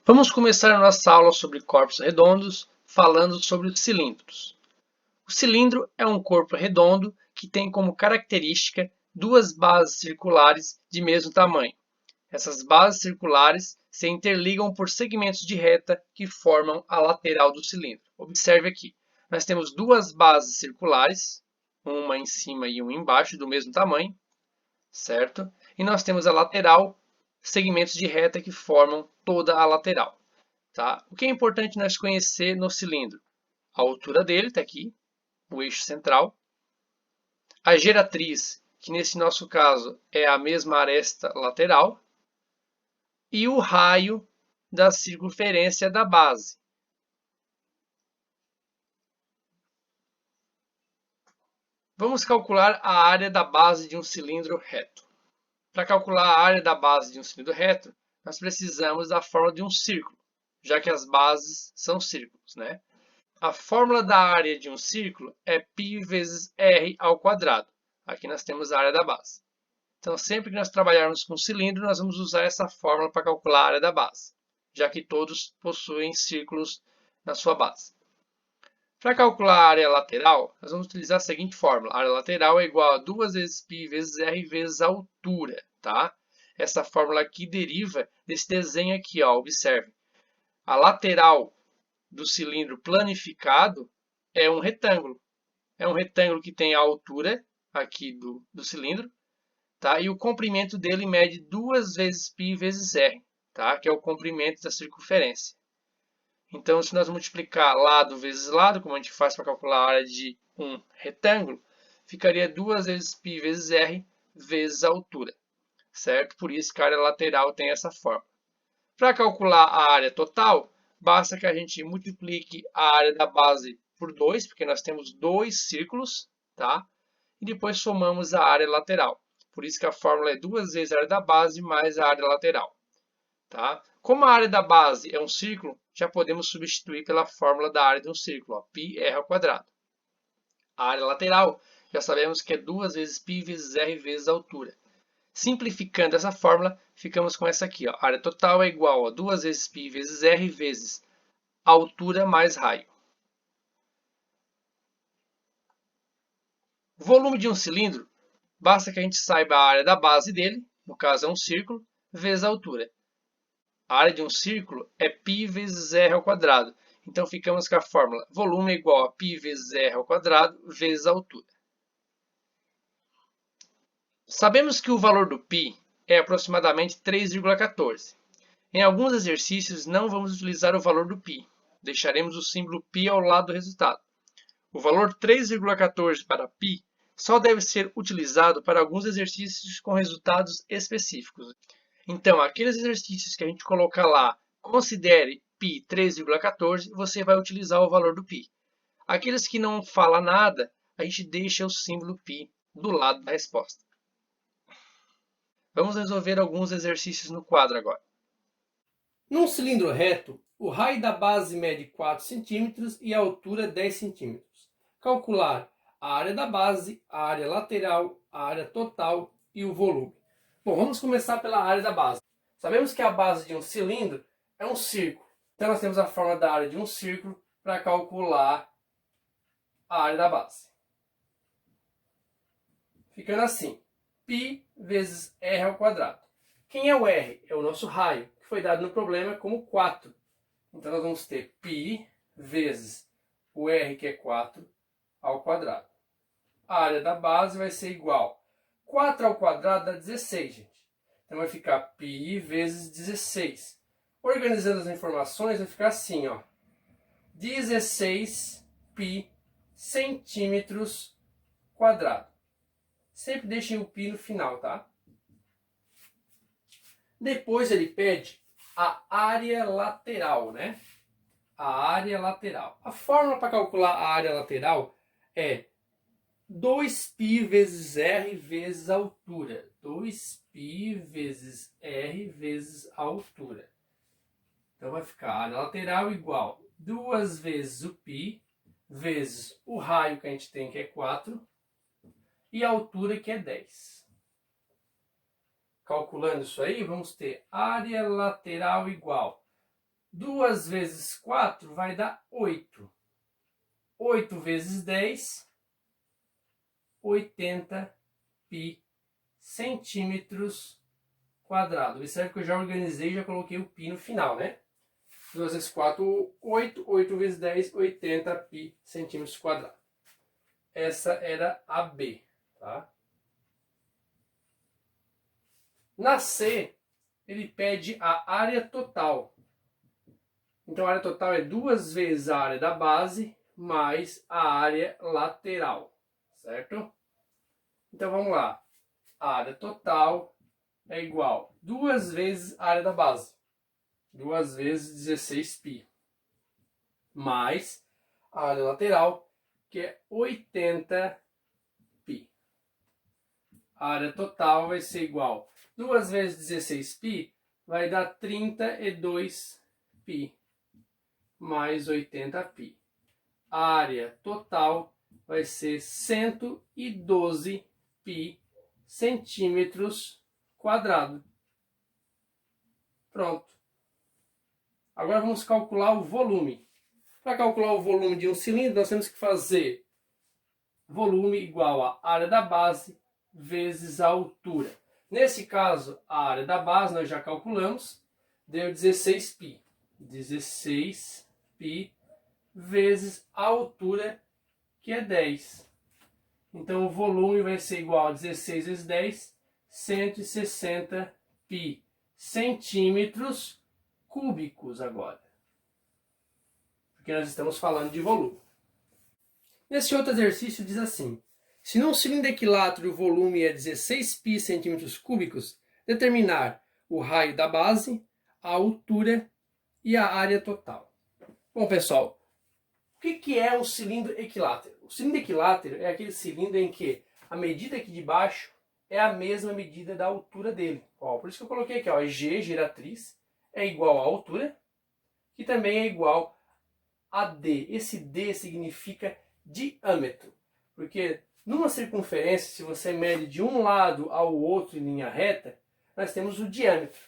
Vamos começar a nossa aula sobre corpos redondos, falando sobre os cilindros. O cilindro é um corpo redondo que tem como característica duas bases circulares de mesmo tamanho. Essas bases circulares se interligam por segmentos de reta que formam a lateral do cilindro. Observe aqui, nós temos duas bases circulares, uma em cima e uma embaixo, do mesmo tamanho, certo? E nós temos a lateral, segmentos de reta que formam toda a lateral. Tá? O que é importante nós conhecer no cilindro? A altura dele está aqui, o eixo central. A geratriz, que nesse nosso caso é a mesma aresta lateral. E o raio da circunferência da base. Vamos calcular a área da base de um cilindro reto. Para calcular a área da base de um cilindro reto, nós precisamos da fórmula de um círculo, já que as bases são círculos, né? A fórmula da área de um círculo é π vezes r ao quadrado. Aqui nós temos a área da base. Então, sempre que nós trabalharmos com cilindro, nós vamos usar essa fórmula para calcular a área da base, já que todos possuem círculos na sua base. Para calcular a área lateral, nós vamos utilizar a seguinte fórmula. A área lateral é igual a 2 vezes π vezes r vezes a altura. Tá? Essa fórmula aqui deriva desse desenho aqui. Ó, observe. A lateral do cilindro planificado é um retângulo. É um retângulo que tem a altura aqui do cilindro, tá? E o comprimento dele mede 2 vezes π vezes r, tá? Que é o comprimento da circunferência. Então, se nós multiplicar lado vezes lado, como a gente faz para calcular a área de um retângulo, ficaria 2 vezes π vezes r vezes a altura, certo? Por isso que a área lateral tem essa forma. Para calcular a área total, basta que a gente multiplique a área da base por 2, porque nós temos dois círculos, tá? E depois somamos a área lateral. Por isso que a fórmula é 2 vezes a área da base mais a área lateral. Tá? Como a área da base é um círculo, já podemos substituir pela fórmula da área de um círculo, ó, πr ao quadrado. A área lateral, já sabemos que é 2 vezes π vezes r vezes a altura. Simplificando essa fórmula, ficamos com essa aqui. Ó. A área total é igual a 2 vezes π vezes r vezes altura mais raio. O volume de um cilindro, basta que a gente saiba a área da base dele, no caso é um círculo, vezes a altura. A área de um círculo é π vezes r ao quadrado. Então, ficamos com a fórmula volume é igual a π vezes r ao quadrado vezes a altura. Sabemos que o valor do π é aproximadamente 3,14. Em alguns exercícios, não vamos utilizar o valor do π. Deixaremos o símbolo π ao lado do resultado. O valor 3,14 para π só deve ser utilizado para alguns exercícios com resultados específicos. Então, aqueles exercícios que a gente colocar lá, considere π 3,14, você vai utilizar o valor do π. Aqueles que não fala nada, a gente deixa o símbolo π do lado da resposta. Vamos resolver alguns exercícios no quadro agora. Num cilindro reto, o raio da base mede 4 cm e a altura 10 cm. Calcular a área da base, a área lateral, a área total e o volume. Bom, vamos começar pela área da base. Sabemos que a base de um cilindro é um círculo. Então nós temos a forma da área de um círculo para calcular a área da base. Ficando assim, π vezes r ao quadrado. Quem é o r? É o nosso raio, que foi dado no problema como 4. Então nós vamos ter π vezes o r, que é 4, ao quadrado. A área da base vai ser igual. 4 ao quadrado dá 16, gente. Então vai ficar π vezes 16. Organizando as informações, vai ficar assim, ó. 16 π centímetros quadrado. Sempre deixem o π no final, tá? Depois ele pede a área lateral, né? A área lateral. A fórmula para calcular a área lateral é 2π vezes r vezes a altura. 2π vezes r vezes a altura. Então vai ficar a área lateral igual 2 vezes o π vezes o raio que a gente tem, que é 4, e a altura, que é 10. Calculando isso aí, vamos ter área lateral igual 2 vezes 4 vai dar 8. 8 vezes 10, 80 pi centímetros quadrados. Observe que eu já organizei e já coloquei o pi no final, né? 2 vezes 4, 8. 8 vezes 10, 80 pi centímetros quadrados. Essa era a B, tá? Na C, ele pede a área total. Então, a área total é 2 vezes a área da base mais a área lateral, certo? Então, vamos lá. A área total é igual a 2 vezes a área da base. 2 vezes 16π. Mais a área lateral, que é 80π. A área total vai ser igual a 2 vezes 16π, vai dar 32π. Mais 80π. A área total vai ser 112π centímetros quadrados. Pronto. Agora vamos calcular o volume. Para calcular o volume de um cilindro, nós temos que fazer volume igual a área da base vezes a altura. Nesse caso, a área da base nós já calculamos, deu 16π. 16π vezes a altura, que é 10. Então o volume vai ser igual a 16 vezes 10, 160π centímetros cúbicos agora. Porque nós estamos falando de volume. Nesse outro exercício diz assim: se num cilindro equilátero o volume é 16π centímetros cúbicos, determinar o raio da base, a altura e a área total. Bom, pessoal, o que é um cilindro equilátero? O cilindro equilátero é aquele cilindro em que a medida aqui de baixo é a mesma medida da altura dele. Ó, por isso que eu coloquei aqui, ó, G, giratriz, é igual à altura, que também é igual a D. Esse D significa diâmetro, porque numa circunferência, se você mede de um lado ao outro em linha reta, nós temos o diâmetro,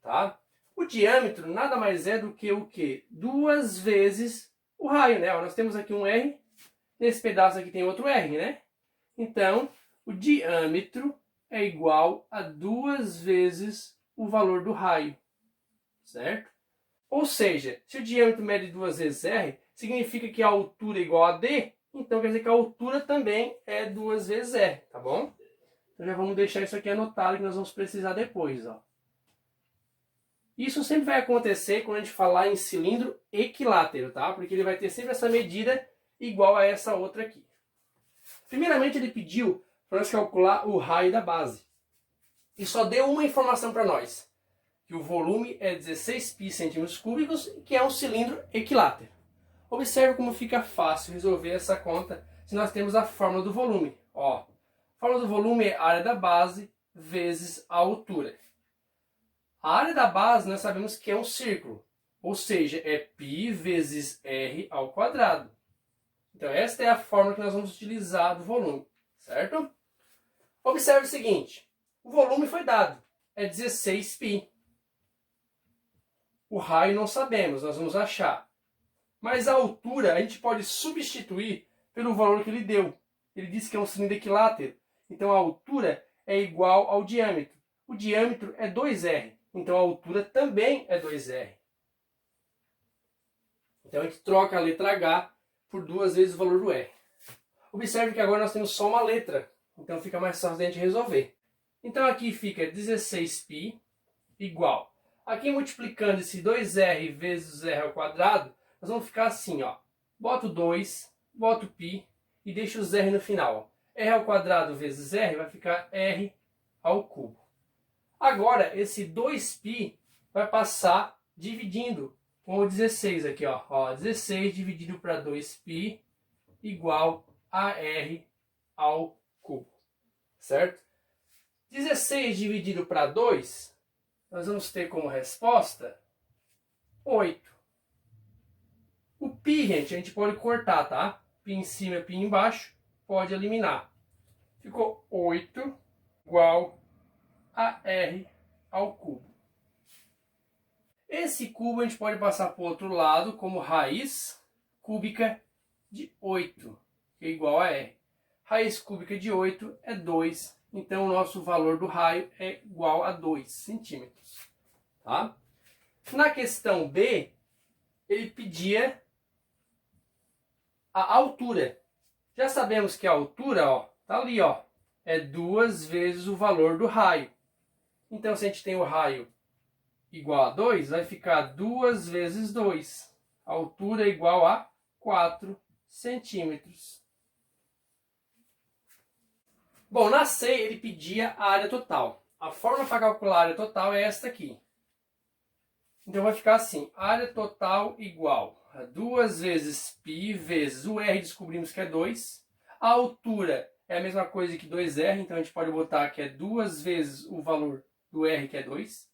tá? O diâmetro nada mais é do que o quê? 2 vezes o raio, né? Ó, nós temos aqui um R, nesse pedaço aqui tem outro R, né? Então, o diâmetro é igual a 2 vezes o valor do raio, certo? Ou seja, se o diâmetro mede 2 vezes R, significa que a altura é igual a D, então quer dizer que a altura também é 2 vezes R, tá bom? Então já vamos deixar isso aqui anotado que nós vamos precisar depois, ó. Isso sempre vai acontecer quando a gente falar em cilindro equilátero, tá? Porque ele vai ter sempre essa medida igual a essa outra aqui. Primeiramente ele pediu para nós calcular o raio da base. E só deu uma informação para nós, que o volume é 16π centímetros cúbicos e que é um cilindro equilátero. Observe como fica fácil resolver essa conta se nós temos a fórmula do volume. Ó, a fórmula do volume é a área da base vezes a altura. A área da base nós sabemos que é um círculo, ou seja, é π vezes r ao quadrado. Então esta é a fórmula que nós vamos utilizar do volume, certo? Observe o seguinte, o volume foi dado, é 16π. O raio não sabemos, nós vamos achar. Mas a altura a gente pode substituir pelo valor que ele deu. Ele disse que é um cilindro equilátero, então a altura é igual ao diâmetro. O diâmetro é 2R, então a altura também é 2R. Então a gente troca a letra H por 2 vezes o valor do R. Observe que agora nós temos só uma letra, então fica mais fácil de a gente resolver. Então aqui fica 16π igual. Aqui multiplicando esse 2R vezes R ao quadrado, nós vamos ficar assim, ó. Boto 2, boto π e deixo os R no final. R ao quadrado vezes R vai ficar R ao cubo. Agora, esse 2π vai passar dividindo com o 16 aqui, ó. 16 dividido para 2π igual a R ao cubo, certo? 16 dividido para 2, nós vamos ter como resposta 8. O π, gente, a gente pode cortar, tá? Π em cima e π embaixo, pode eliminar. Ficou 8 igual a R ao cubo. Esse cubo a gente pode passar para o outro lado como raiz cúbica de 8, que é igual a R. Raiz cúbica de 8 é 2, então o nosso valor do raio é igual a 2 centímetros. Tá? Na questão B, ele pedia a altura. Já sabemos que a altura, ó, tá ali, ó, é 2 vezes o valor do raio. Então, se a gente tem o raio igual a 2, vai ficar 2 vezes 2. A altura é igual a 4 centímetros. Bom, na C ele pedia a área total. A fórmula para calcular a área total é esta aqui. Então vai ficar assim, área total igual a 2 vezes π vezes o R, descobrimos que é 2. A altura é a mesma coisa que 2R, então a gente pode botar que é 2 vezes o valor do R, que é 2.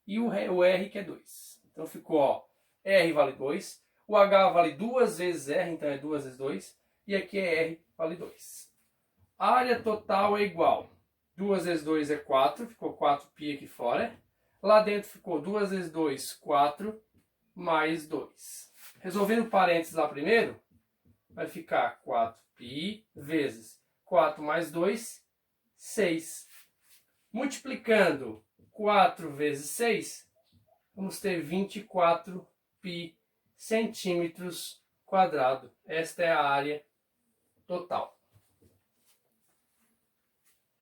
E o R, que é 2. Então ficou, ó, R vale 2. O H vale 2 vezes R, então é 2 vezes 2. E aqui é R, vale 2. A área total é igual. 2 vezes 2 é 4, ficou 4π aqui fora. Lá dentro ficou 2 vezes 2, 4, mais 2. Resolvendo parênteses lá primeiro, vai ficar 4π vezes 4 mais 2, 6. Multiplicando 4 vezes 6, vamos ter 24π centímetros quadrados. Esta é a área total.